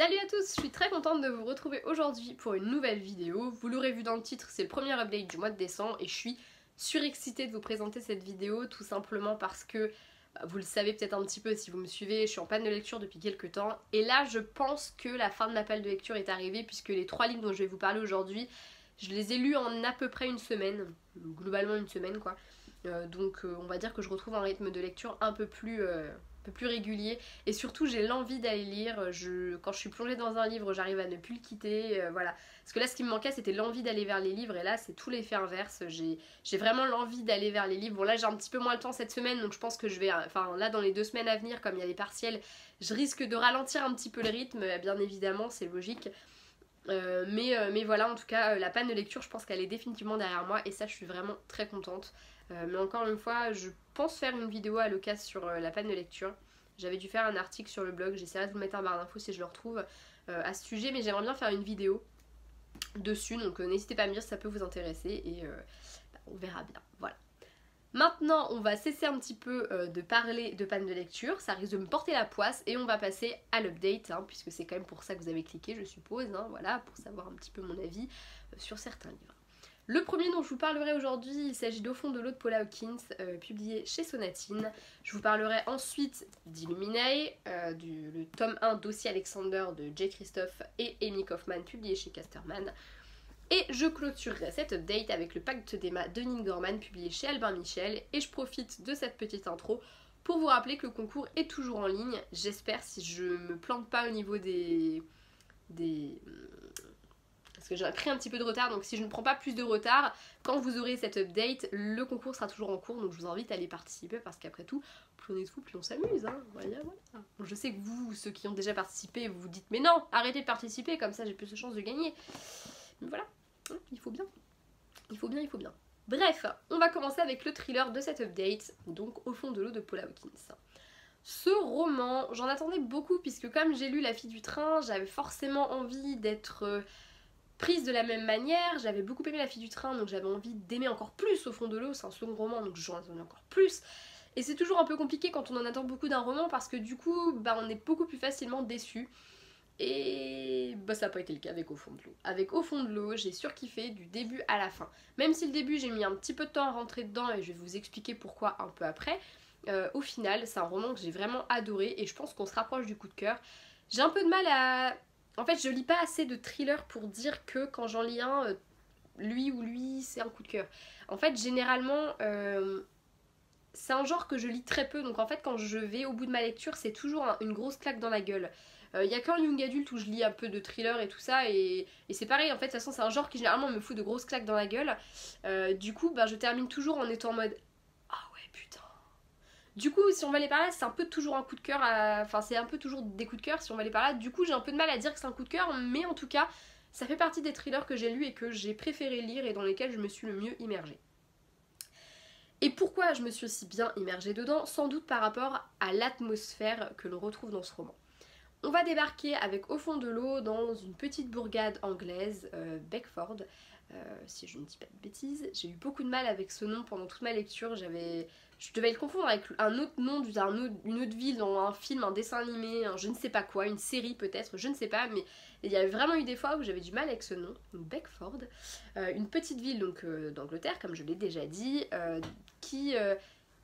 Salut à tous, je suis très contente de vous retrouver aujourd'hui pour une nouvelle vidéo. Vous l'aurez vu dans le titre, c'est le premier update du mois de décembre et je suis surexcitée de vous présenter cette vidéo tout simplement parce que, vous le savez peut-être un petit peu si vous me suivez, je suis en panne de lecture depuis quelques temps et là je pense que la fin de ma panne de lecture est arrivée puisque les 3 livres dont je vais vous parler aujourd'hui, je les ai lus en à peu près une semaine, globalement une semaine quoi. Donc on va dire que je retrouve un rythme de lecture un peu plus régulier et surtout j'ai l'envie d'aller lire. Quand je suis plongée dans un livre j'arrive à ne plus le quitter, voilà. Parce que là ce qui me manquait c'était l'envie d'aller vers les livres et là c'est tout l'effet inverse, j'ai vraiment l'envie d'aller vers les livres. Bon là j'ai un petit peu moins le temps cette semaine donc je pense que je vais, enfin là dans les 2 semaines à venir comme il y a les partiels je risque de ralentir un petit peu le rythme, bien évidemment c'est logique. Mais voilà, en tout cas la panne de lecture je pense qu'elle est définitivement derrière moi et ça je suis vraiment très contente. Mais encore une fois je pense faire une vidéo à l'occasion sur la panne de lecture. J'avais dû faire un article sur le blog, j'essaierai de vous mettre en barre d'infos si je le retrouve à ce sujet, mais j'aimerais bien faire une vidéo dessus, donc n'hésitez pas à me dire si ça peut vous intéresser et on verra bien, voilà. Maintenant, on va cesser un petit peu de parler de panne de lecture, ça risque de me porter la poisse et on va passer à l'update, hein, puisque c'est quand même pour ça que vous avez cliqué, je suppose, hein, voilà, pour savoir un petit peu mon avis sur certains livres. Le premier dont je vous parlerai aujourd'hui, il s'agit d'Au fond de l'eau de Paula Hawkins, publié chez Sonatine. Je vous parlerai ensuite d'Illuminae, le tome 1 Dossier Alexander de Jay Christophe et Amy Kaufman, publié chez Casterman. Et je clôturerai cette update avec le Pacte d'Emma de Neil Gaiman publié chez Albin Michel. Et je profite de cette petite intro pour vous rappeler que le concours est toujours en ligne. J'espère, si je me plante pas au niveau des... Parce que j'ai pris un petit peu de retard, donc si je ne prends pas plus de retard, quand vous aurez cette update, le concours sera toujours en cours. Donc je vous invite à aller participer parce qu'après tout, plus on est de fous, plus on s'amuse. Hein. Voilà. Bon, je sais que vous, ceux qui ont déjà participé, vous vous dites mais non, arrêtez de participer, comme ça j'ai plus de chances de gagner. Mais voilà. Il faut bien. Il faut bien, il faut bien. Bref, on va commencer avec le thriller de cette update, donc Au fond de l'eau de Paula Hawkins. Ce roman, j'en attendais beaucoup puisque comme j'ai lu La fille du train, j'avais forcément envie d'être prise de la même manière. J'avais beaucoup aimé La fille du train, donc j'avais envie d'aimer encore plus Au fond de l'eau, c'est un second roman, donc j'en attendais encore plus. Et c'est toujours un peu compliqué quand on en attend beaucoup d'un roman parce que du coup, on est beaucoup plus facilement déçu. Et ça n'a pas été le cas avec Au fond de l'eau. Avec Au fond de l'eau, j'ai surkiffé du début à la fin. Même si le début j'ai mis un petit peu de temps à rentrer dedans et je vais vous expliquer pourquoi un peu après, au final c'est un roman que j'ai vraiment adoré et je pense qu'on se rapproche du coup de cœur. J'ai un peu de mal à... En fait je lis pas assez de thrillers pour dire que quand j'en lis un, lui c'est un coup de cœur. En fait généralement... c'est un genre que je lis très peu, donc en fait quand je vais au bout de ma lecture c'est toujours une grosse claque dans la gueule. Il y a qu'en young adulte où je lis un peu de thriller et tout ça et c'est pareil en fait de toute façon c'est un genre qui généralement me fout de grosses claques dans la gueule. Du coup je termine toujours en étant en mode ah ouais putain. Du coup si on va aller par là c'est un peu toujours un coup de cœur, enfin c'est un peu toujours des coups de cœur si on va aller par là. Du coup j'ai un peu de mal à dire que c'est un coup de cœur mais en tout cas ça fait partie des thrillers que j'ai lus et que j'ai préféré lire et dans lesquels je me suis le mieux immergée. Et pourquoi je me suis aussi bien immergée dedans? Sans doute par rapport à l'atmosphère que l'on retrouve dans ce roman. On va débarquer avec Au fond de l'eau dans une petite bourgade anglaise, Beckford, si je ne dis pas de bêtises. J'ai eu beaucoup de mal avec ce nom pendant toute ma lecture, je devais le confondre avec un autre nom d'une autre ville dans un film, un dessin animé, je ne sais pas quoi, une série peut-être, je ne sais pas, mais il y avait vraiment eu des fois où j'avais du mal avec ce nom, donc Beckford, une petite ville donc d'Angleterre, comme je l'ai déjà dit, qui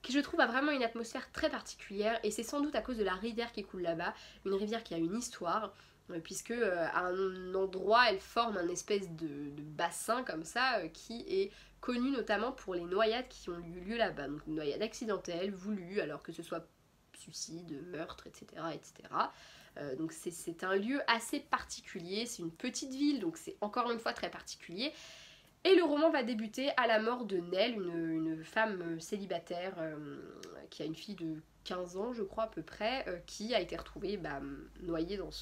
je trouve a vraiment une atmosphère très particulière et c'est sans doute à cause de la rivière qui coule là-bas, une rivière qui a une histoire, puisque à un endroit elle forme un espèce de bassin comme ça qui est connu notamment pour les noyades qui ont eu lieu là-bas, donc noyades accidentelles, voulues, alors que ce soit suicide, meurtre, etc. etc. Donc c'est un lieu assez particulier, c'est une petite ville donc c'est encore une fois très particulier. Et le roman va débuter à la mort de Nell, une femme célibataire qui a une fille de 15 ans je crois à peu près, qui a été retrouvée noyée dans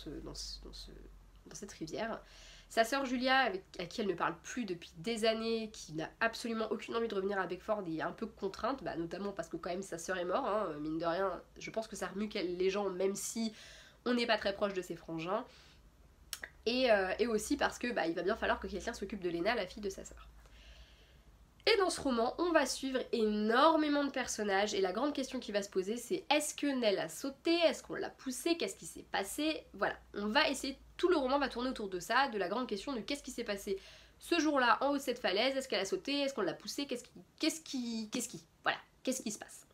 cette rivière. Sa sœur Julia, à qui elle ne parle plus depuis des années, qui n'a absolument aucune envie de revenir à Beckford et est un peu contrainte, notamment parce que quand même sa sœur est morte, hein, mine de rien, je pense que ça remue les gens même si on n'est pas très proche de ses frangins. Et aussi parce que il va bien falloir que quelqu'un s'occupe de Lena, la fille de sa sœur. Et dans ce roman, on va suivre énormément de personnages et la grande question qui va se poser c'est est-ce que Nell a sauté, est-ce qu'on l'a poussé, qu'est-ce qui s'est passé, voilà. On va essayer, tout le roman va tourner autour de ça, de la grande question de qu'est-ce qui s'est passé ce jour-là en haut de cette falaise, est-ce qu'elle a sauté, est-ce qu'on l'a poussé, qu'est-ce qui se passe.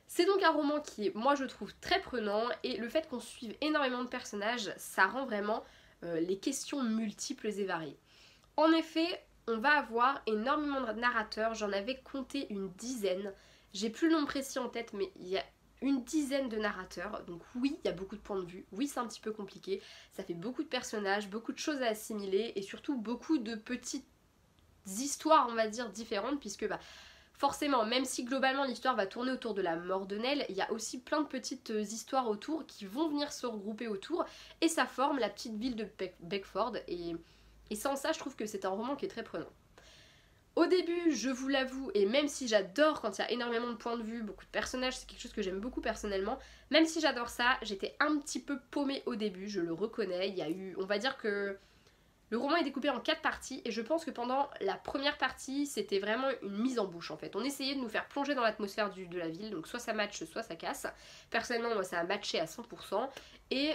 C'est donc un roman qui, moi je trouve très prenant et le fait qu'on suive énormément de personnages, ça rend vraiment les questions multiples et variées. En effet, on va avoir énormément de narrateurs, j'en avais compté une dizaine, j'ai plus le nombre précis en tête mais il y a une dizaine de narrateurs, donc oui il y a beaucoup de points de vue, oui c'est un petit peu compliqué, ça fait beaucoup de personnages, beaucoup de choses à assimiler et surtout beaucoup de petites histoires on va dire différentes puisque forcément même si globalement l'histoire va tourner autour de la mort de Nell, il y a aussi plein de petites histoires autour qui vont venir se regrouper autour et ça forme la petite ville de Beckford et sans ça, je trouve que c'est un roman qui est très prenant. Au début, je vous l'avoue, et même si j'adore quand il y a énormément de points de vue, beaucoup de personnages, c'est quelque chose que j'aime beaucoup personnellement, même si j'adore ça, j'étais un petit peu paumée au début, je le reconnais. Il y a eu, on va dire que le roman est découpé en 4 parties, et je pense que pendant la première partie, c'était vraiment une mise en bouche en fait. On essayait de nous faire plonger dans l'atmosphère de la ville, donc soit ça matche, soit ça casse. Personnellement, moi ça a matché à 100%. Et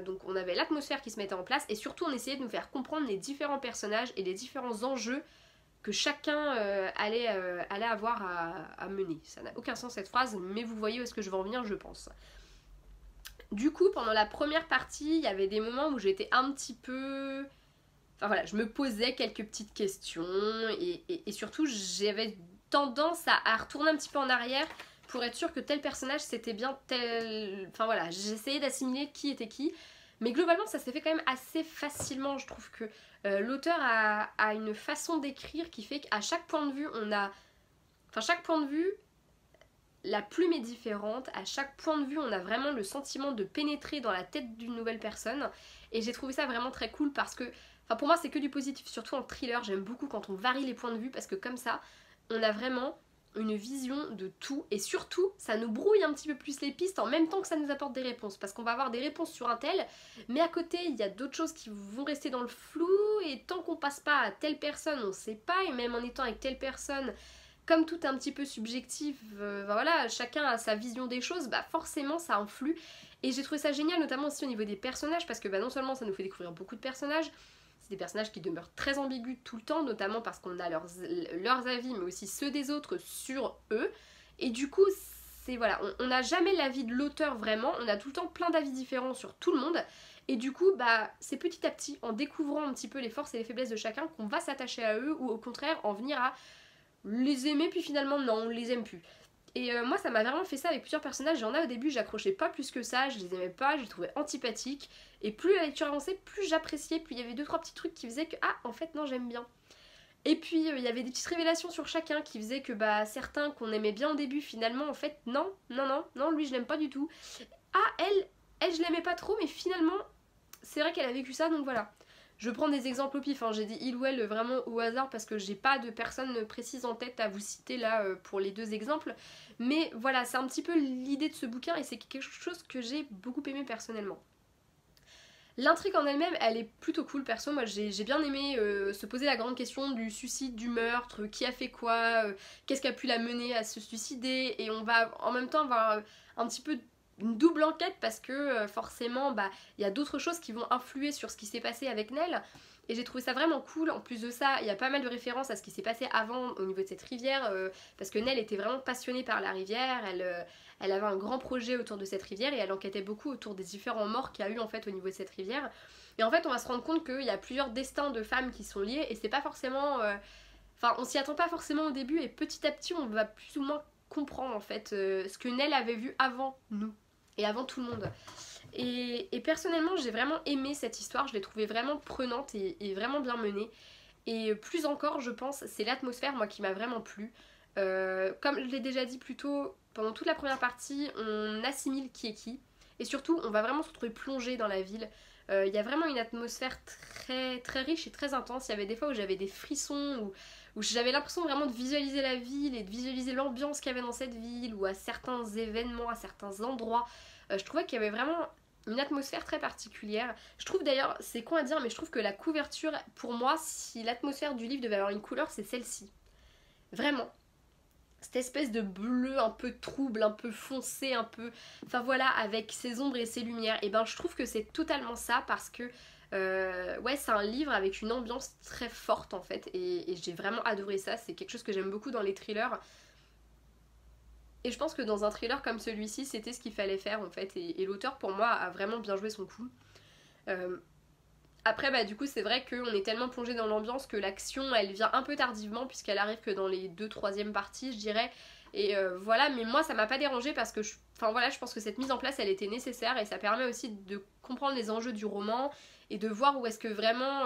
donc on avait l'atmosphère qui se mettait en place et surtout on essayait de nous faire comprendre les différents personnages et les différents enjeux que chacun allait avoir à mener. Ça n'a aucun sens cette phrase, mais vous voyez où est-ce que je veux en venir, je pense. Du coup, pendant la première partie, il y avait des moments où j'étais un petit peu... Enfin voilà, je me posais quelques petites questions et surtout j'avais tendance à retourner un petit peu en arrière pour être sûre que tel personnage c'était bien tel... Enfin voilà, j'essayais d'assimiler qui était qui. Mais globalement ça s'est fait quand même assez facilement. Je trouve que l'auteur a une façon d'écrire qui fait qu'à chaque point de vue on a... Enfin chaque point de vue, la plume est différente. À chaque point de vue on a vraiment le sentiment de pénétrer dans la tête d'une nouvelle personne. Et j'ai trouvé ça vraiment très cool parce que... Enfin pour moi c'est que du positif, surtout en thriller. J'aime beaucoup quand on varie les points de vue parce que comme ça on a vraiment... une vision de tout et surtout ça nous brouille un petit peu plus les pistes en même temps que ça nous apporte des réponses parce qu'on va avoir des réponses sur un tel mais à côté il y a d'autres choses qui vont rester dans le flou et tant qu'on passe pas à telle personne on sait pas et même en étant avec telle personne comme tout est un petit peu subjectif voilà chacun a sa vision des choses forcément ça influe et j'ai trouvé ça génial notamment aussi au niveau des personnages parce que non seulement ça nous fait découvrir beaucoup de personnages. C'est des personnages qui demeurent très ambigus tout le temps, notamment parce qu'on a leurs avis, mais aussi ceux des autres sur eux. Et du coup, c'est voilà, on n'a jamais l'avis de l'auteur vraiment, on a tout le temps plein d'avis différents sur tout le monde. Et du coup, c'est petit à petit, en découvrant un petit peu les forces et les faiblesses de chacun, qu'on va s'attacher à eux, ou au contraire, en venir à les aimer, puis finalement, non, on les aime plus. Et moi ça m'a vraiment fait ça avec plusieurs personnages, il y en a au début j'accrochais pas plus que ça, je les aimais pas, je les trouvais antipathiques et plus la lecture avançait, plus j'appréciais, puis il y avait 2-3 petits trucs qui faisaient que en fait non j'aime bien. Et puis il y avait des petites révélations sur chacun qui faisaient que certains qu'on aimait bien au début finalement en fait non lui je l'aime pas du tout. Elle je l'aimais pas trop mais finalement c'est vrai qu'elle a vécu ça donc voilà. Je prends des exemples au pif, j'ai dit il ou elle vraiment au hasard parce que j'ai pas de personne précise en tête à vous citer là pour les 2 exemples. Mais voilà, c'est un petit peu l'idée de ce bouquin et c'est quelque chose que j'ai beaucoup aimé personnellement. L'intrigue en elle-même, elle est plutôt cool perso, moi j'ai bien aimé se poser la grande question du suicide, du meurtre, qui a fait quoi, qu'est-ce qui a pu la mener à se suicider et on va en même temps avoir un petit peu une double enquête parce que forcément y a d'autres choses qui vont influer sur ce qui s'est passé avec Nell et j'ai trouvé ça vraiment cool. En plus de ça il y a pas mal de références à ce qui s'est passé avant au niveau de cette rivière parce que Nell était vraiment passionnée par la rivière, elle avait un grand projet autour de cette rivière et elle enquêtait beaucoup autour des différents morts qu'il y a eu en fait au niveau de cette rivière et en fait on va se rendre compte qu'il y a plusieurs destins de femmes qui sont liés et c'est pas forcément enfin on s'y attend pas forcément au début et petit à petit on va plus ou moins comprendre en fait ce que Nell avait vu avant nous et avant tout le monde. Et personnellement j'ai vraiment aimé cette histoire, je l'ai trouvée vraiment prenante et vraiment bien menée. Et plus encore je pense c'est l'atmosphère moi qui m'a vraiment plu. Comme je l'ai déjà dit plus tôt, pendant toute la première partie on assimile qui est qui. Et surtout on va vraiment se retrouver plongé dans la ville. Il y a vraiment une atmosphère très, très riche et très intense. Il y avait des fois où j'avais des frissons, où j'avais l'impression vraiment de visualiser la ville et de visualiser l'ambiance qu'il y avait dans cette ville ou à certains événements, à certains endroits. Je trouvais qu'il y avait vraiment une atmosphère très particulière. Je trouve d'ailleurs, c'est con à dire, mais je trouve que la couverture, pour moi, si l'atmosphère du livre devait avoir une couleur, c'est celle-ci. Vraiment. Cette espèce de bleu un peu trouble, un peu foncé, un peu... Enfin voilà, avec ses ombres et ses lumières. Et ben je trouve que c'est totalement ça parce que... ouais, c'est un livre avec une ambiance très forte en fait. Et j'ai vraiment adoré ça. C'est quelque chose que j'aime beaucoup dans les thrillers. Et je pense que dans un thriller comme celui-ci, c'était ce qu'il fallait faire en fait. Et l'auteur pour moi a vraiment bien joué son coup. Euh, Après, bah du coup, c'est vrai qu'on est tellement plongé dans l'ambiance que l'action, elle vient un peu tardivement, puisqu'elle arrive que dans les 2/3 parties, je dirais. Et voilà, mais moi, ça m'a pas dérangé parce que, enfin voilà, je pense que cette mise en place, elle était nécessaire et ça permet aussi de comprendre les enjeux du roman et de voir où est-ce que vraiment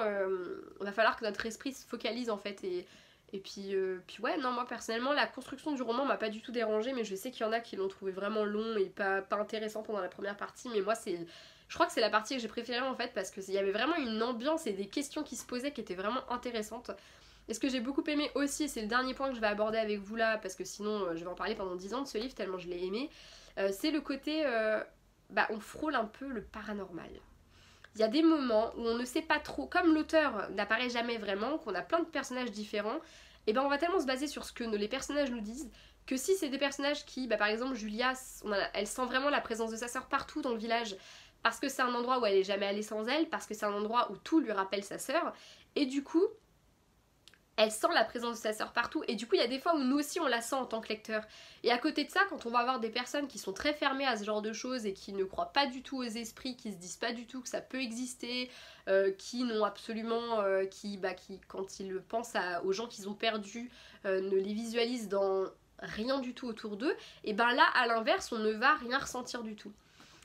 va falloir que notre esprit se focalise en fait. Et puis ouais, non, moi personnellement, la construction du roman m'a pas du tout dérangé, mais je sais qu'il y en a qui l'ont trouvé vraiment long et pas intéressant pendant la première partie, mais moi, je crois que c'est la partie que j'ai préférée en fait parce qu'il y avait vraiment une ambiance et des questions qui se posaient qui étaient vraiment intéressantes. Et ce que j'ai beaucoup aimé aussi, et c'est le dernier point que je vais aborder avec vous là, parce que sinon je vais en parler pendant 10 ans de ce livre tellement je l'ai aimé, c'est le côté, bah on frôle un peu le paranormal. Il y a des moments où on ne sait pas trop, comme l'auteur n'apparaît jamais vraiment, qu'on a plein de personnages différents, et ben on va tellement se baser sur ce que les personnages nous disent, que si c'est des personnages qui, bah par exemple Julia, elle sent vraiment la présence de sa sœur partout dans le village, parce que c'est un endroit où elle est jamais allée sans elle, parce que c'est un endroit où tout lui rappelle sa sœur, et du coup, elle sent la présence de sa sœur partout, et du coup il y a des fois où nous aussi on la sent en tant que lecteur. Et à côté de ça, quand on va avoir des personnes qui sont très fermées à ce genre de choses et qui ne croient pas du tout aux esprits, qui se disent pas du tout que ça peut exister, qui n'ont absolument, qui quand ils pensent aux gens qu'ils ont perdus, ne les visualisent dans rien du tout autour d'eux, et ben là à l'inverse on ne va rien ressentir du tout.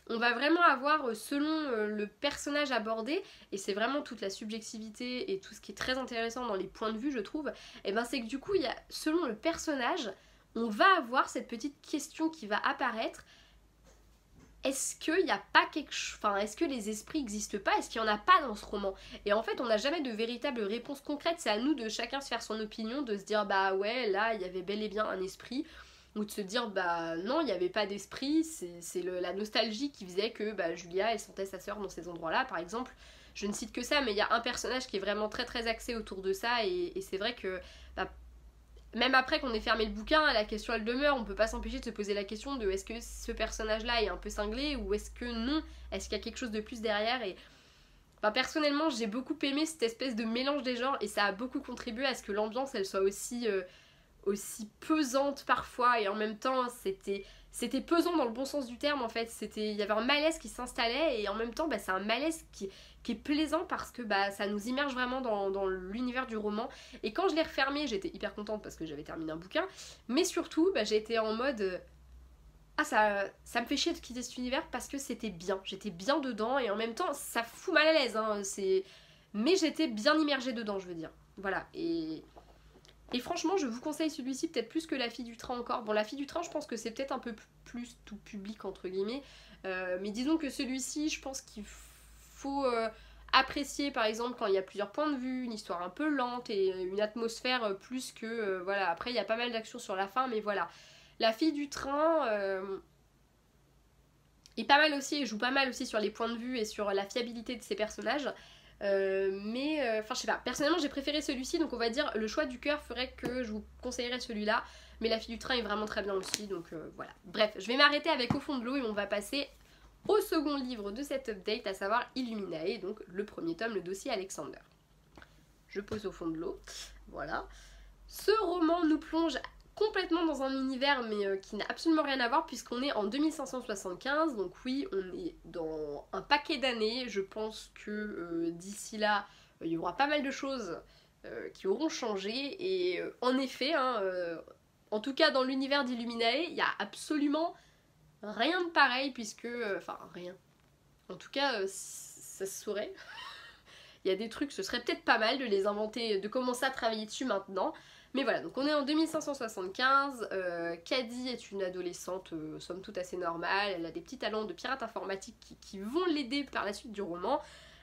On va vraiment avoir, selon le personnage abordé, et c'est vraiment toute la subjectivité et tout ce qui est très intéressant dans les points de vue, je trouve, et ben c'est que du coup, selon le personnage, on va avoir cette petite question qui va apparaître. Est-ce qu'il n'y a pas quelque chose... Enfin, est-ce que les esprits n'existent pas? Est-ce qu'il n'y en a pas dans ce roman? Et en fait, on n'a jamais de véritable réponse concrète. C'est à nous de chacun se faire son opinion, de se dire, bah ouais, là, il y avait bel et bien un esprit. Ou de se dire, bah non, il n'y avait pas d'esprit. C'est la nostalgie qui faisait que bah, Julia, elle sentait sa sœur dans ces endroits-là, par exemple. Je ne cite que ça, mais il y a un personnage qui est vraiment très très axé autour de ça. Et c'est vrai que... Bah, même après qu'on ait fermé le bouquin, la question elle demeure, on peut pas s'empêcher de se poser la question de est-ce que ce personnage là est un peu cinglé ou est-ce que non, est-ce qu'il y a quelque chose de plus derrière. Et enfin, personnellement j'ai beaucoup aimé cette espèce de mélange des genres et ça a beaucoup contribué à ce que l'ambiance elle soit aussi pesante parfois et en même temps c'était pesant dans le bon sens du terme en fait, il y avait un malaise qui s'installait et en même temps bah, c'est un malaise qui est plaisant parce que bah, ça nous immerge vraiment dans l'univers du roman. Et quand je l'ai refermé, j'étais hyper contente parce que j'avais terminé un bouquin, mais surtout bah, j'ai été en mode ah ça me fait chier de quitter cet univers parce que c'était bien, j'étais bien dedans et en même temps ça fout mal à l'aise hein, mais j'étais bien immergée dedans je veux dire. Voilà, et franchement, je vous conseille celui-ci peut-être plus que La Fille du Train encore. Bon, La Fille du Train, je pense que c'est peut-être un peu plus tout public, entre guillemets. Mais disons que celui-ci, je pense qu'il faut apprécier, par exemple, quand il y a plusieurs points de vue, une histoire un peu lente et une atmosphère plus que... voilà, après, il y a pas mal d'actions sur la fin, mais voilà. La Fille du Train... est pas mal aussi, et joue pas mal aussi sur les points de vue et sur la fiabilité de ses personnages. Enfin je sais pas, personnellement j'ai préféré celui-ci, donc on va dire le choix du cœur ferait que je vous conseillerais celui-là, mais La Fille du Train est vraiment très bien aussi, donc voilà. Bref, je vais m'arrêter avec Au fond de l'eau et on va passer au second livre de cette update, à savoir Illuminae, donc le premier tome, le dossier Alexander. Je pose Au fond de l'eau, voilà. Ce roman nous plonge complètement dans un univers mais qui n'a absolument rien à voir puisqu'on est en 2575, donc oui on est dans un paquet d'années, je pense que d'ici là il y aura pas mal de choses qui auront changé et en effet hein, en tout cas dans l'univers d'Illuminae il y a absolument rien de pareil puisque, enfin rien, en tout cas ça se saurait. Il y a des trucs, ce serait peut-être pas mal de les inventer, de commencer à travailler dessus maintenant. Mais voilà, donc on est en 2575, Caddy est une adolescente somme toute assez normale, elle a des petits talents de pirate informatique qui vont l'aider par la suite du roman.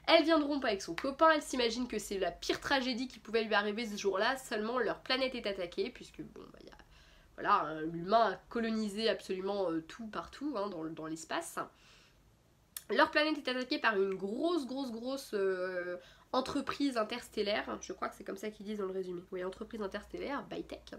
Elle vient de rompre avec son copain, elle s'imagine que c'est la pire tragédie qui pouvait lui arriver ce jour-là, seulement leur planète est attaquée, puisque bon, bah, voilà, hein, l'humain a colonisé absolument tout partout hein, dans l'espace. Leur planète est attaquée par une grosse entreprise interstellaire, je crois que c'est comme ça qu'ils disent dans le résumé, oui, entreprise interstellaire, Bytech,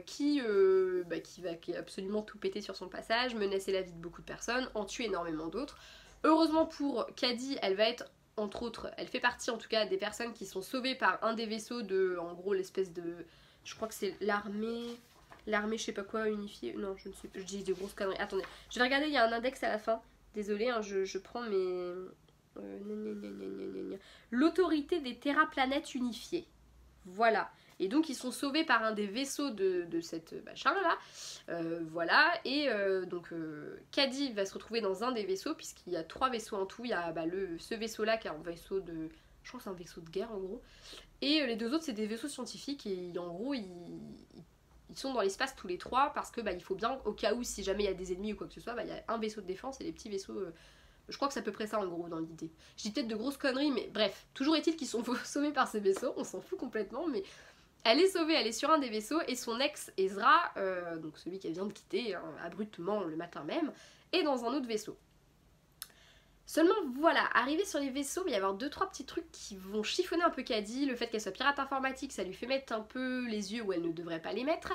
qui va absolument tout péter sur son passage, menacer la vie de beaucoup de personnes, en tuer énormément d'autres. Heureusement pour Cady, elle va être, entre autres, elle fait partie en tout cas des personnes qui sont sauvées par un des vaisseaux de, en gros, l'espèce de, je crois que c'est l'armée je sais pas quoi unifiée, non, je ne sais pas, je dis des grosses conneries, attendez, je vais regarder, il y a un index à la fin, désolée, hein, je prends mes... l'autorité des terraplanètes unifiées, voilà. Et donc ils sont sauvés par un des vaisseaux de cette machin là, voilà, et donc Cady va se retrouver dans un des vaisseaux, puisqu'il y a 3 vaisseaux en tout, il y a ce vaisseau là qui est un vaisseau de, je crois que c'est un vaisseau de guerre en gros, et les 2 autres c'est des vaisseaux scientifiques, et en gros ils sont dans l'espace tous les 3, parce que il faut bien, au cas où si jamais il y a des ennemis ou quoi que ce soit, il y a un vaisseau de défense et les petits vaisseaux... je crois que c'est à peu près ça en gros dans l'idée. Je dis peut-être de grosses conneries, mais bref, toujours est-il qu'ils sont sauvés par ces vaisseaux, on s'en fout complètement, mais elle est sauvée, elle est sur un des vaisseaux, et son ex Ezra, donc celui qu'elle vient de quitter abruptement le matin même, est dans un autre vaisseau. Seulement voilà, arrivé sur les vaisseaux, il va y avoir 2-3 petits trucs qui vont chiffonner un peu Cady. Le fait qu'elle soit pirate informatique, ça lui fait mettre un peu les yeux où elle ne devrait pas les mettre.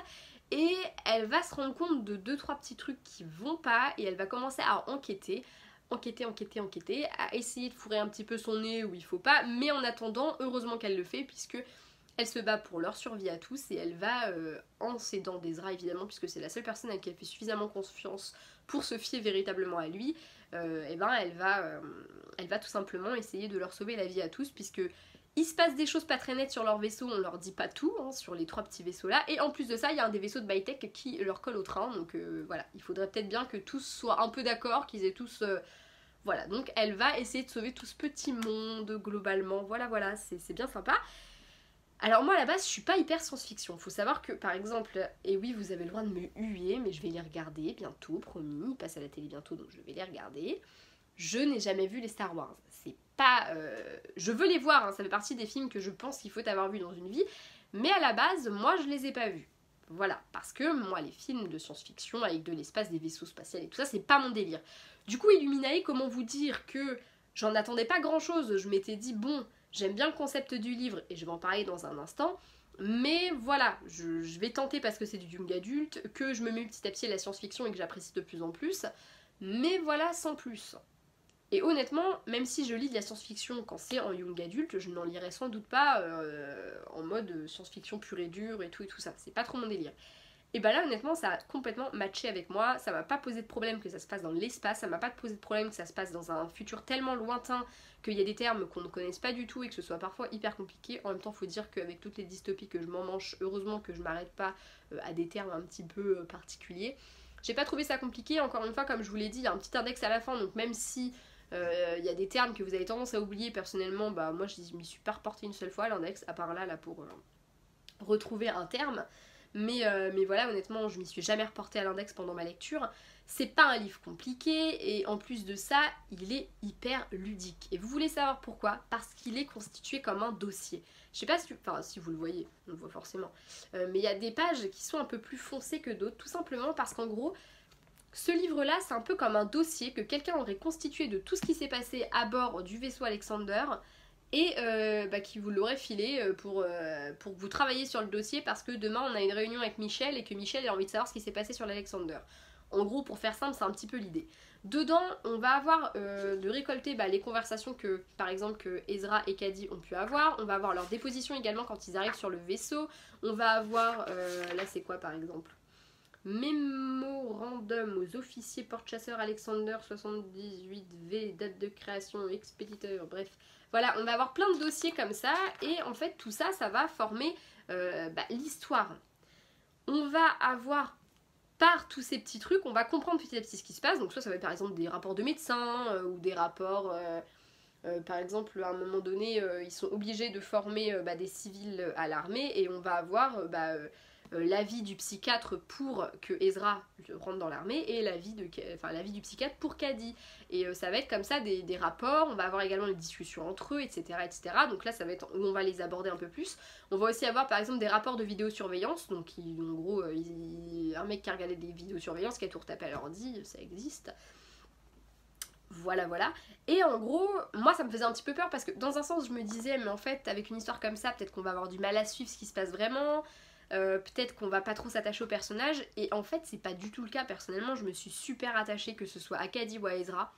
Et elle va se rendre compte de 2-3 petits trucs qui vont pas, et elle va commencer à enquêter, à essayer de fourrer un petit peu son nez où il faut pas, mais en attendant, heureusement qu'elle le fait, puisque elle se bat pour leur survie à tous, et elle va, en s'aidant d'Ezra évidemment, puisque c'est la seule personne à laquelle elle fait suffisamment confiance pour se fier véritablement à lui, et ben elle va tout simplement essayer de leur sauver la vie à tous, puisque il se passe des choses pas très nettes sur leur vaisseau, on leur dit pas tout, hein, sur les 3 petits vaisseaux là, et en plus de ça, il y a un des vaisseaux de Bytech qui leur colle au train, donc voilà, il faudrait peut-être bien que tous soient un peu d'accord, qu'ils aient tous... voilà, donc elle va essayer de sauver tout ce petit monde, globalement, voilà, c'est bien sympa. Alors moi à la base je suis pas hyper science-fiction, faut savoir que par exemple, et oui vous avez le droit de me huer, mais je vais les regarder bientôt, promis, ils passent à la télé bientôt donc je vais les regarder. Je n'ai jamais vu les Star Wars, c'est pas... je veux les voir, hein, ça fait partie des films que je pense qu'il faut avoir vu dans une vie, mais à la base moi je les ai pas vus. Voilà, parce que moi les films de science-fiction avec de l'espace, des vaisseaux spatiaux et tout ça, c'est pas mon délire. Du coup Illuminae, comment vous dire que j'en attendais pas grand chose, je m'étais dit bon... J'aime bien le concept du livre et je vais en parler dans un instant, mais voilà, je vais tenter parce que c'est du young adulte, que je me mets petit à petit à la science-fiction et que j'apprécie de plus en plus, mais voilà, sans plus. Et honnêtement, même si je lis de la science-fiction quand c'est en young adulte, je n'en lirai sans doute pas en mode science-fiction pure et dure et tout ça, c'est pas trop mon délire. Et bah là honnêtement ça a complètement matché avec moi, ça m'a pas posé de problème que ça se passe dans l'espace, ça m'a pas posé de problème que ça se passe dans un futur tellement lointain qu'il y a des termes qu'on ne connaisse pas du tout et que ce soit parfois hyper compliqué. En même temps faut dire qu'avec toutes les dystopies que je m'en mange, heureusement que je m'arrête pas à des termes un petit peu particuliers. J'ai pas trouvé ça compliqué, encore une fois comme je vous l'ai dit, il y a un petit index à la fin, donc même si il y a des termes que vous avez tendance à oublier, personnellement bah moi je m'y suis pas reporté une seule fois à l'index, à part là pour retrouver un terme. Mais voilà, honnêtement, je m'y suis jamais reportée à l'index pendant ma lecture. C'est pas un livre compliqué et en plus de ça, il est hyper ludique. Et vous voulez savoir pourquoi? Parce qu'il est constitué comme un dossier. Je sais pas si, enfin, si vous le voyez, on le voit forcément. Mais il y a des pages qui sont un peu plus foncées que d'autres, tout simplement parce qu'en gros, ce livre-là, c'est un peu comme un dossier que quelqu'un aurait constitué de tout ce qui s'est passé à bord du vaisseau Alexander et qui vous l'aurait filé pour que vous travailliez sur le dossier parce que demain on a une réunion avec Michel et que Michel a envie de savoir ce qui s'est passé sur l'Alexander. En gros, pour faire simple, c'est un petit peu l'idée. Dedans, on va avoir de récolter les conversations que, par exemple, que Ezra et Cady ont pu avoir. On va avoir leur déposition également quand ils arrivent sur le vaisseau. On va avoir, là c'est quoi par exemple? Mémorandum aux officiers porte-chasseurs Alexander 78V, date de création, expéditeur, bref. Voilà, on va avoir plein de dossiers comme ça, et en fait tout ça, ça va former l'histoire. On va avoir, par tous ces petits trucs, on va comprendre petit à petit ce qui se passe, donc soit ça va être par exemple des rapports de médecins, ou des rapports, par exemple à un moment donné, ils sont obligés de former des civils à l'armée, et on va avoir l'avis du psychiatre pour que Ezra rentre dans l'armée et l'avis du psychiatre pour Cady. Et ça va être comme ça des rapports, on va avoir également des discussions entre eux, etc. Donc là ça va être où on va les aborder un peu plus. On va aussi avoir par exemple des rapports de vidéosurveillance, donc en gros un mec qui a regardé des vidéosurveillance qui a tout retapé à l'ordi, ça existe. Voilà, voilà. Et en gros, moi ça me faisait un petit peu peur parce que dans un sens je me disais, mais en fait avec une histoire comme ça, peut-être qu'on va avoir du mal à suivre ce qui se passe vraiment, peut-être qu'on va pas trop s'attacher au personnage. Et en fait c'est pas du tout le cas. Personnellement je me suis super attachée, que ce soit à Caddy ou à Ezra.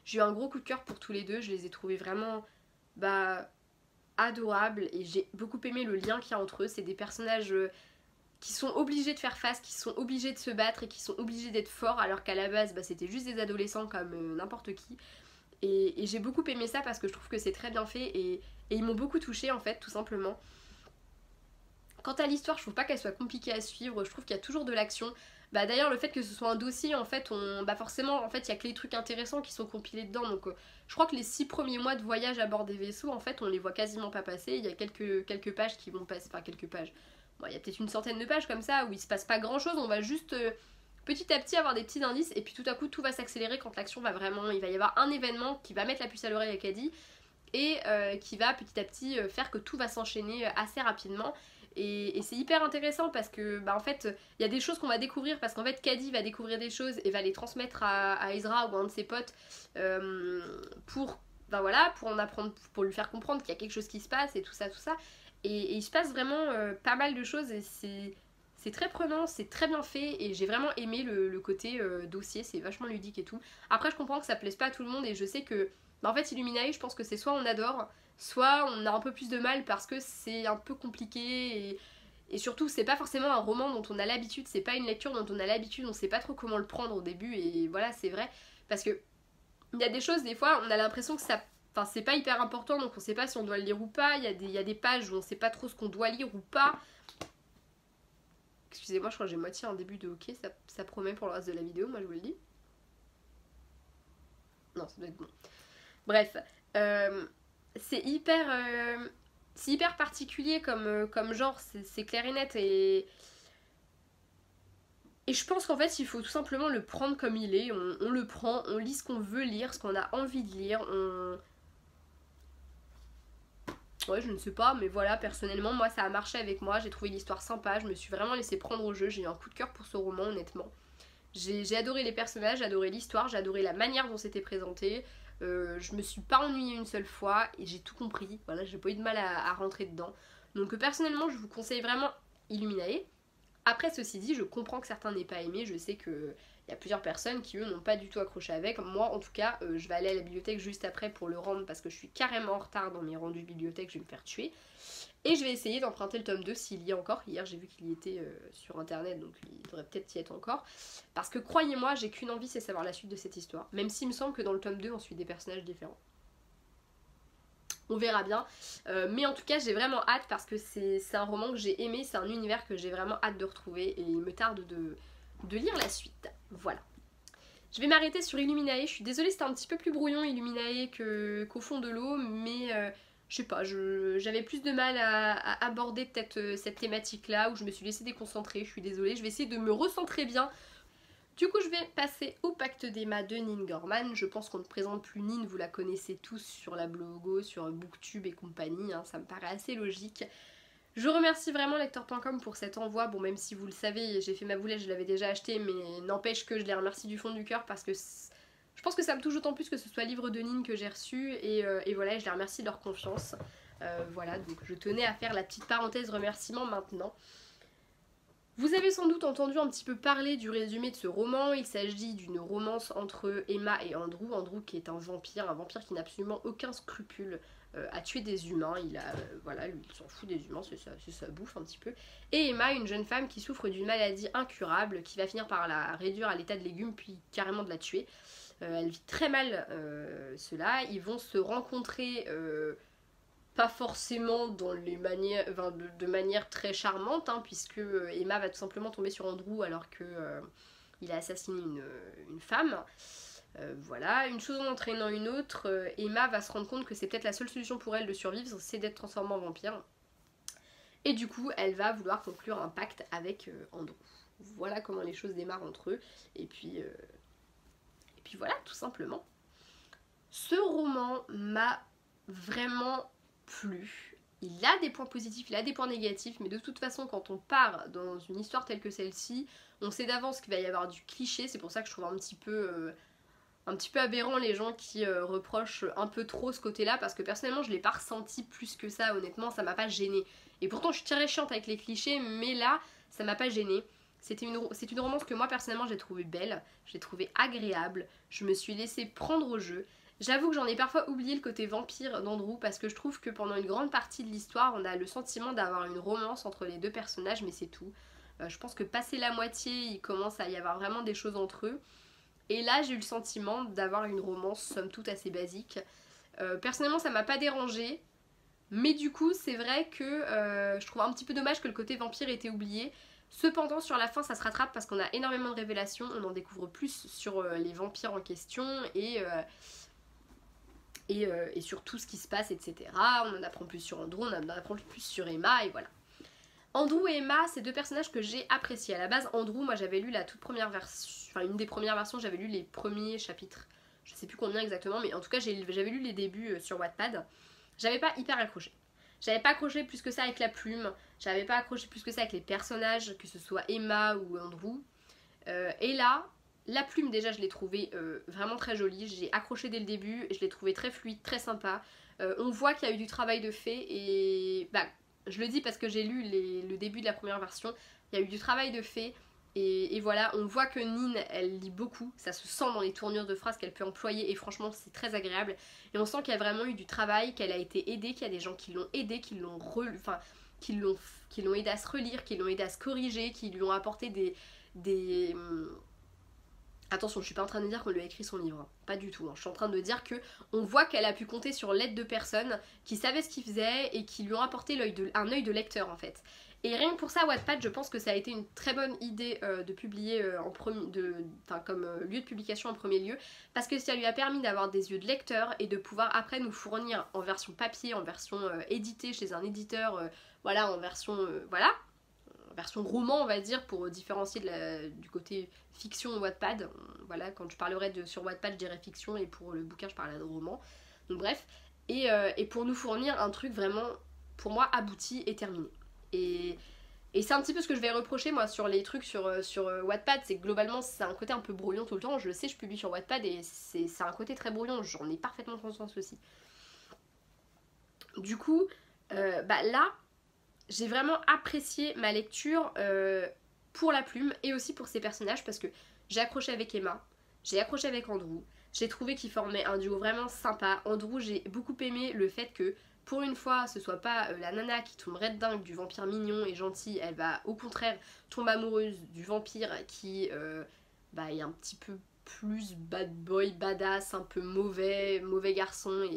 J'ai eu un gros coup de cœur pour tous les deux, je les ai trouvés vraiment adorables et j'ai beaucoup aimé le lien qu'il y a entre eux. C'est des personnages qui sont obligés de faire face, qui sont obligés de se battre et qui sont obligés d'être forts, alors qu'à la base c'était juste des adolescents comme n'importe qui. Et j'ai beaucoup aimé ça parce que je trouve que c'est très bien fait et ils m'ont beaucoup touchée en fait, tout simplement. Quant à l'histoire, je trouve pas qu'elle soit compliquée à suivre, je trouve qu'il y a toujours de l'action. D'ailleurs le fait que ce soit un dossier, en fait, forcément en fait il y a que les trucs intéressants qui sont compilés dedans. Donc je crois que les 6 premiers mois de voyage à bord des vaisseaux, en fait on les voit quasiment pas passer. Il y a quelques pages qui vont passer, enfin quelques pages. Bon, il y a peut-être une centaine de pages comme ça où il se passe pas grand chose, on va juste petit à petit avoir des petits indices et puis tout à coup tout va s'accélérer quand l'action va vraiment... Il va y avoir un événement qui va mettre la puce à l'oreille à Caddy et qui va petit à petit faire que tout va s'enchaîner assez rapidement. Et c'est hyper intéressant parce que en fait il y a des choses qu'on va découvrir parce qu'en fait Caddy va découvrir des choses et va les transmettre à Ezra ou à un de ses potes pour voilà, pour en apprendre, pour lui faire comprendre qu'il y a quelque chose qui se passe et tout ça. Et il se passe vraiment pas mal de choses et c'est très prenant, c'est très bien fait et j'ai vraiment aimé le côté dossier, c'est vachement ludique et tout. Après je comprends que ça plaise pas à tout le monde et je sais que en fait Illuminae, je pense que c'est soit on adore, soit on a un peu plus de mal parce que c'est un peu compliqué et surtout c'est pas forcément un roman dont on a l'habitude, c'est pas une lecture dont on a l'habitude, on sait pas trop comment le prendre au début et voilà, c'est vrai parce que il y a des choses, des fois on a l'impression que ça... Enfin, c'est pas hyper important, donc on sait pas si on doit le lire ou pas. Il y a des pages où on sait pas trop ce qu'on doit lire ou pas. Excusez-moi, je crois que j'ai moitié un début de hockey, ça promet pour le reste de la vidéo, moi je vous le dis. Non, ça doit être bon. Bref, c'est hyper particulier comme genre, c'est clair et net. Et je pense qu'en fait, il faut tout simplement le prendre comme il est. On le prend, on lit ce qu'on veut lire, ce qu'on a envie de lire. Ouais, je ne sais pas, mais voilà, personnellement, moi, ça a marché avec moi. J'ai trouvé l'histoire sympa, je me suis vraiment laissé prendre au jeu. J'ai eu un coup de cœur pour ce roman, honnêtement. J'ai adoré les personnages, j'ai adoré l'histoire, j'ai adoré la manière dont c'était présenté. Je me suis pas ennuyée une seule fois et j'ai tout compris. Voilà, j'ai pas eu de mal à rentrer dedans. Donc personnellement, je vous conseille vraiment Illuminae. Après, ceci dit, je comprends que certains n'aient pas aimé. Je sais qu'il y a plusieurs personnes qui, eux, n'ont pas du tout accroché avec. Moi, en tout cas, je vais aller à la bibliothèque juste après pour le rendre parce que je suis carrément en retard dans mes rendus bibliothèque, je vais me faire tuer. Et je vais essayer d'emprunter le tome 2 s'il y est encore. Hier, j'ai vu qu'il y était sur internet, donc il devrait peut-être y être encore. Parce que croyez-moi, j'ai qu'une envie, c'est savoir la suite de cette histoire. Même s'il me semble que dans le tome 2, on suit des personnages différents. On verra bien. Mais en tout cas, j'ai vraiment hâte parce que c'est un roman que j'ai aimé, c'est un univers que j'ai vraiment hâte de retrouver et il me tarde de lire la suite. Voilà. Je vais m'arrêter sur Illuminae. Je suis désolée, c'était un petit peu plus brouillon Illuminae qu'au fond de l'eau, mais je sais pas, j'avais plus de mal à aborder peut-être cette thématique-là où je me suis laissée déconcentrer. Je suis désolée, je vais essayer de me recentrer bien. Du coup, je vais passer au Pacte d'Emma de Nin Gorman. Je pense qu'on ne présente plus Nin, vous la connaissez tous sur la blogo, sur Booktube et compagnie, hein, ça me paraît assez logique. Je remercie vraiment lecteur.com pour cet envoi. Bon, même si vous le savez, j'ai fait ma boulette, je l'avais déjà acheté, mais n'empêche que je les remercie du fond du cœur parce que je pense que ça me touche d'autant plus que ce soit livre de Nin que j'ai reçu et voilà, je les remercie de leur confiance. Voilà, donc je tenais à faire la petite parenthèse remerciement maintenant. Vous avez sans doute entendu un petit peu parler du résumé de ce roman. Il s'agit d'une romance entre Emma et Andrew. Andrew qui est un vampire qui n'a absolument aucun scrupule à tuer des humains. Voilà, lui il s'en fout des humains, c'est ça bouffe un petit peu. Et Emma, une jeune femme qui souffre d'une maladie incurable, qui va finir par la réduire à l'état de légume puis carrément de la tuer. Elle vit très mal cela. Ils vont se rencontrer... pas forcément dans les manières, enfin, de manière très charmante, hein, puisque Emma va tout simplement tomber sur Andrew alors que il a assassiné une femme. Voilà, une chose en entraînant une autre, Emma va se rendre compte que c'est peut-être la seule solution pour elle de survivre, c'est d'être transformée en vampire. Et du coup, elle va vouloir conclure un pacte avec Andrew. Voilà comment les choses démarrent entre eux. Et puis voilà, tout simplement. Ce roman m'a vraiment plu. Il a des points positifs, il a des points négatifs, mais de toute façon, quand on part dans une histoire telle que celle-ci, on sait d'avance qu'il va y avoir du cliché, c'est pour ça que je trouve un un petit peu aberrant les gens qui reprochent un peu trop ce côté-là, parce que personnellement je l'ai pas ressenti plus que ça, honnêtement ça m'a pas gênée. Et pourtant je suis très chiante avec les clichés, mais là ça m'a pas gênée. C'est une romance que moi personnellement j'ai trouvée belle, j'ai trouvé agréable, je me suis laissée prendre au jeu. J'avoue que j'en ai parfois oublié le côté vampire d'Andrew, parce que je trouve que pendant une grande partie de l'histoire on a le sentiment d'avoir une romance entre les deux personnages, mais c'est tout. Je pense que passé la moitié il commence à y avoir vraiment des choses entre eux. Et là j'ai eu le sentiment d'avoir une romance somme toute assez basique. Personnellement ça m'a pas dérangée, mais du coup c'est vrai que je trouve un petit peu dommage que le côté vampire ait été oublié. Cependant sur la fin ça se rattrape parce qu'on a énormément de révélations, on en découvre plus sur les vampires en question et sur tout ce qui se passe, etc. On en apprend plus sur Andrew, on en apprend plus sur Emma et voilà. Andrew et Emma, c'est deux personnages que j'ai appréciés. À la base, Andrew, moi j'avais lu la toute première version, enfin une des premières versions, j'avais lu les premiers chapitres. Je sais plus combien exactement, mais en tout cas j'avais lu les débuts sur Wattpad. J'avais pas hyper accroché. J'avais pas accroché plus que ça avec la plume, j'avais pas accroché plus que ça avec les personnages, que ce soit Emma ou Andrew. Et là, la plume déjà je l'ai trouvée vraiment très jolie, j'ai accroché dès le début, je l'ai trouvée très fluide, très sympa. On voit qu'il y a eu du travail de fait et bah je le dis parce que j'ai lu le début de la première version, il y a eu du travail de fait et voilà, on voit que Nin elle lit beaucoup, ça se sent dans les tournures de phrases qu'elle peut employer et franchement c'est très agréable et on sent qu'il y a vraiment eu du travail, qu'elle a été aidée, qu'il y a des gens qui l'ont aidée, qui l'ont aidé à se relire, qui l'ont aidé à se corriger, qui lui ont apporté des... Attention, je suis pas en train de dire qu'on lui a écrit son livre, hein. Pas du tout. Hein. Je suis en train de dire que on voit qu'elle a pu compter sur l'aide de personnes qui savaient ce qu'ils faisaient et qui lui ont apporté un œil de lecteur en fait. Et rien que pour ça, Wattpad, je pense que ça a été une très bonne idée de publier comme lieu de publication en premier lieu, parce que ça lui a permis d'avoir des yeux de lecteur et de pouvoir après nous fournir en version papier, en version éditée chez un éditeur, voilà, en version version roman on va dire, pour différencier du côté fiction Wattpad. Voilà, quand je parlerai sur Wattpad je dirais fiction et pour le bouquin je parlerai de roman. Donc bref, et pour nous fournir un truc vraiment pour moi abouti et terminé. Et c'est un petit peu ce que je vais reprocher moi sur les trucs sur Wattpad, c'est que globalement c'est un côté un peu brouillon tout le temps. Je le sais, je publie sur Wattpad et c'est un côté très brouillon, j'en ai parfaitement conscience aussi. Du coup, là j'ai vraiment apprécié ma lecture pour la plume et aussi pour ses personnages parce que j'ai accroché avec Emma, j'ai accroché avec Andrew, j'ai trouvé qu'ils formaient un duo vraiment sympa. Andrew, j'ai beaucoup aimé le fait que pour une fois ce soit pas la nana qui tomberait de dingue du vampire mignon et gentil, elle va au contraire tomber amoureuse du vampire qui est un petit peu plus bad boy, badass, un peu mauvais garçon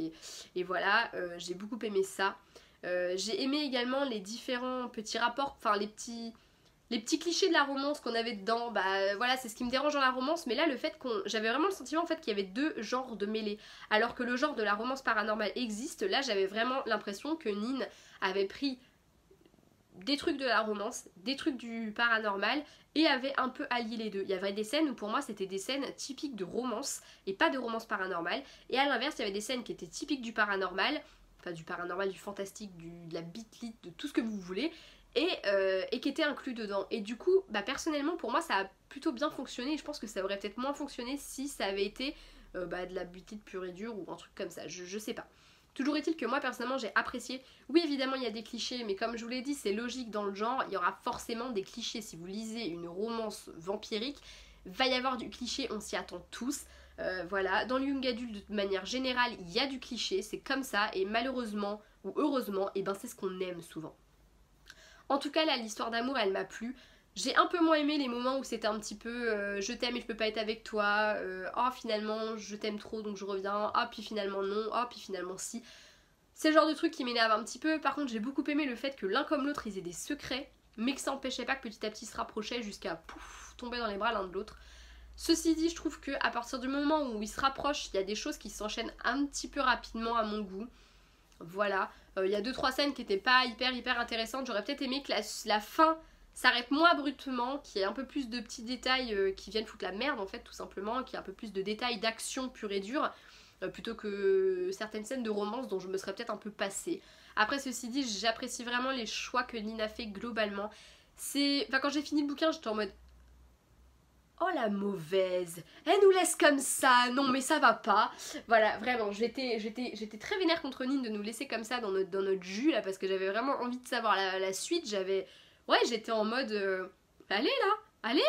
et voilà, j'ai beaucoup aimé ça. J'ai aimé également les différents petits rapports, enfin les petits clichés de la romance qu'on avait dedans. Voilà, c'est ce qui me dérange dans la romance, mais là le fait j'avais vraiment le sentiment en fait qu'il y avait deux genres de mêlés, alors que le genre de la romance paranormale existe. Là j'avais vraiment l'impression que Nin avait pris des trucs de la romance, des trucs du paranormal et avait un peu allié les deux. Il y avait des scènes où pour moi c'était des scènes typiques de romance et pas de romance paranormale, et à l'inverse il y avait des scènes qui étaient typiques du paranormal, enfin du paranormal, du fantastique, de la beat-lit, de tout ce que vous voulez, et qui était inclus dedans. Et du coup, personnellement pour moi ça a plutôt bien fonctionné, et je pense que ça aurait peut-être moins fonctionné si ça avait été de la beat-lit pure et dure ou un truc comme ça, je sais pas. Toujours est-il que moi personnellement j'ai apprécié. Oui évidemment il y a des clichés, mais comme je vous l'ai dit c'est logique dans le genre, il y aura forcément des clichés. Si vous lisez une romance vampirique, va y avoir du cliché, on s'y attend tous. Voilà, dans le young adulte de manière générale il y a du cliché, c'est comme ça, et malheureusement ou heureusement, c'est ce qu'on aime souvent. En tout cas là l'histoire d'amour elle m'a plu. J'ai un peu moins aimé les moments où c'était un petit peu je t'aime et je peux pas être avec toi, oh finalement je t'aime trop donc je reviens, oh puis finalement non, oh puis finalement si. C'est le genre de truc qui m'énerve un petit peu. Par contre j'ai beaucoup aimé le fait que l'un comme l'autre ils aient des secrets, mais que ça empêchait pas que petit à petit ils se rapprochaient jusqu'à pouf tomber dans les bras l'un de l'autre. Ceci dit, je trouve que à partir du moment où ils se rapprochent, il y a des choses qui s'enchaînent un petit peu rapidement à mon goût. Voilà, il y a 2-3 scènes qui étaient pas hyper intéressantes. J'aurais peut-être aimé que la fin s'arrête moins abruptement, qu'il y ait un peu plus de petits détails qui viennent foutre la merde en fait tout simplement, qu'il y ait un peu plus de détails d'action pure et dure, plutôt que certaines scènes de romance dont je me serais peut-être un peu passée. Après ceci dit, j'apprécie vraiment les choix que Nin a fait globalement. Quand j'ai fini le bouquin j'étais en mode Oh la mauvaise, elle nous laisse comme ça, non mais ça va pas. Voilà, vraiment, j'étais très vénère contre Nin de nous laisser comme ça dans notre jus là, parce que j'avais vraiment envie de savoir la suite. Ouais, j'étais en mode, allez là, allez,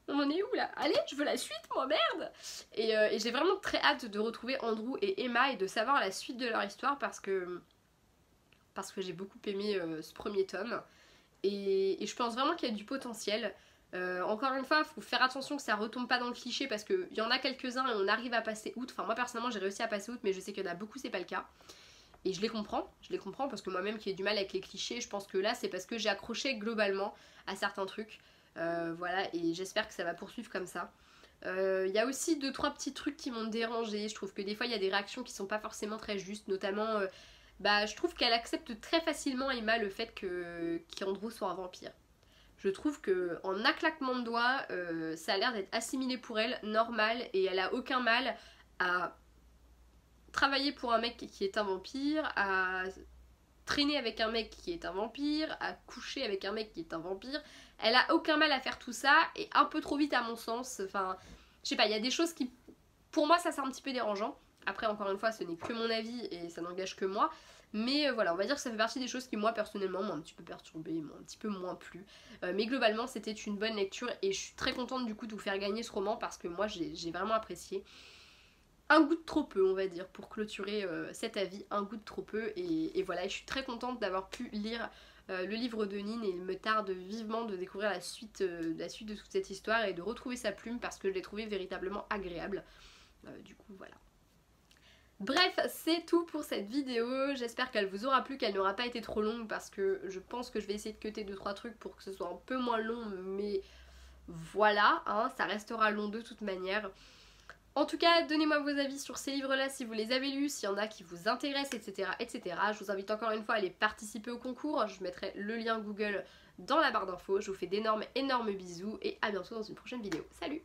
on en est où là? Allez, je veux la suite, moi merde. Et j'ai vraiment très hâte de retrouver Andrew et Emma et de savoir la suite de leur histoire parce que j'ai beaucoup aimé ce premier tome. Et je pense vraiment qu'il y a du potentiel. Encore une fois, il faut faire attention que ça retombe pas dans le cliché parce qu'il y en a quelques-uns et on arrive à passer outre. Enfin, moi personnellement, j'ai réussi à passer outre, mais je sais qu'il y en a beaucoup, c'est pas le cas. Et je les comprends parce que moi-même qui ai du mal avec les clichés, je pense que là, c'est parce que j'ai accroché globalement à certains trucs. Voilà, et j'espère que ça va poursuivre comme ça. Il y a aussi 2-3 petits trucs qui m'ont dérangé. Je trouve que des fois, il y a des réactions qui sont pas forcément très justes, notamment. Je trouve qu'elle accepte très facilement, Emma, le fait qu'Andrew soit un vampire. Je trouve que en un claquement de doigts, ça a l'air d'être assimilé pour elle, normal, et elle a aucun mal à travailler pour un mec qui est un vampire, à traîner avec un mec qui est un vampire, à coucher avec un mec qui est un vampire. Elle a aucun mal à faire tout ça, et un peu trop vite à mon sens. Enfin, je sais pas, il y a des choses qui, pour moi, ça c'est un petit peu dérangeant. Après, encore une fois, ce n'est que mon avis et ça n'engage que moi. Mais voilà, on va dire que ça fait partie des choses qui, moi, personnellement, m'ont un petit peu perturbée, m'ont un petit peu moins plu. Mais globalement, c'était une bonne lecture et je suis très contente du coup de vous faire gagner ce roman parce que moi, j'ai vraiment apprécié. Un goût de trop peu, on va dire, pour clôturer cet avis, un goût de trop peu. Et voilà, je suis très contente d'avoir pu lire le livre de Nin et il me tarde vivement de découvrir la suite de toute cette histoire et de retrouver sa plume parce que je l'ai trouvée véritablement agréable. Du coup, voilà. Bref, c'est tout pour cette vidéo, j'espère qu'elle vous aura plu, qu'elle n'aura pas été trop longue parce que je pense que je vais essayer de cutter 2-3 trucs pour que ce soit un peu moins long, mais voilà, hein, ça restera long de toute manière. En tout cas, donnez-moi vos avis sur ces livres-là si vous les avez lus, s'il y en a qui vous intéressent, etc., etc. Je vous invite encore une fois à aller participer au concours, je mettrai le lien Google dans la barre d'infos. Je vous fais d'énormes bisous et à bientôt dans une prochaine vidéo. Salut!